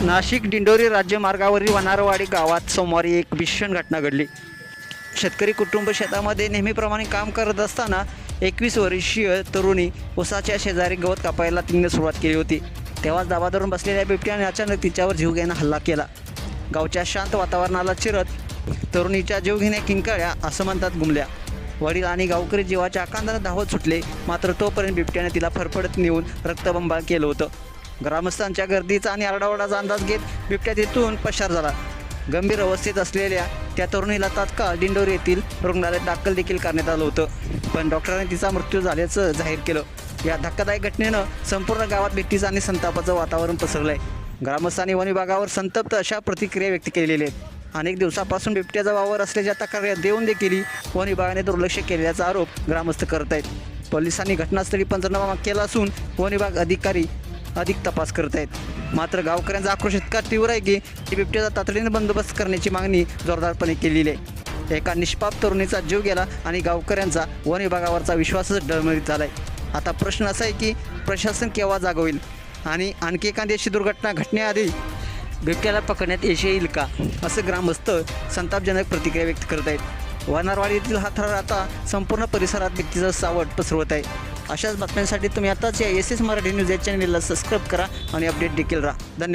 नाशिक दिंडोरी राज्यमार्गावरील वनारवाडी गावात सोमवारी एक भीषण घटना घडली। शेतकरी कुटुंब शेतामध्ये नेहमीप्रमाणे काम करत असताना 21 वर्षीय तरुणी उसाच्या शेजारी गवत कापायला तिने सुरुवात केली होती। तेव्हाच दाबा धरून बसलेल्या बिबट्याने अचानक तिच्यावर जीवघेणा हल्ला केला। गावच्या शांत वातावरणाला चिरत तरुणीच्या जीवघेण्या किंकाळ्या आसमंतात घुमल्या। वडील आणि गावकरी जीवाच्या आकांताने धावत सुटले, मात्र तोपर्यंत बिबट्याने तिला फरफडत नेऊन रक्तबंबाळ केलं होतं। ग्रामस्थांच्या गर्दीचा आणि आरडाओरडाचा अंदाज घेत बिबट्या तिथून पसार झाला। गंभीर अवस्थेत असलेल्या त्या तरुणीला तात्काळ दिंडोरी येथील रुग्णालयात दाखल देखील करण्यात आलं होतं, पण डॉक्टरांनी तिचा मृत्यू झाल्याचं जाहीर केलं। या धक्कादायक घटनेनं संपूर्ण गावात भीतीचं आणि संतापाचं वातावरण पसरलं आहे। ग्रामस्थांनी वन विभागावर संतप्त अशा प्रतिक्रिया व्यक्त केलेल्या आहेत। अनेक दिवसापासून बिबट्याचा वावर असल्याच्या तक्रारी देऊन देखील वन विभागाने दुर्लक्ष केल्याचा आरोप ग्रामस्थ करत आहेत। पोलिसांनी घटनास्थळी पंचनामा केला असून वन विभाग अधिकारी अधिक तपास करत आहेत। मात्र गावकऱ्यांचा आक्रोश इतका तीव्र आहे की बिबट्याचा तातडीने बंदोबस्त करण्याची मागणी जोरदारपणे केलेली आहे। एका निष्पाप तरुणीचा जीव गेला आणि गावकऱ्यांचा वन विभागावरचा विश्वासच डळमळीत झाला आहे। आता प्रश्न असा आहे की प्रशासन केव्हा जागं होईल आणि आणखी एखादी अशी दुर्घटना घटनेआधी बिबट्याला पकडण्यात यश येईल का, असं ग्रामस्थ संतापजनक प्रतिक्रिया व्यक्त करत आहेत। वनारवाडीतील हा थर आता संपूर्ण परिसरात भीतीचं सावट पसरवत आहे। अशाच बातम्यांसाठी तुम्ही आताच या SS मराठी न्यूज या चॅनलला सबस्क्राईब करा आणि अपडेट देखील राहा। धन्यवाद।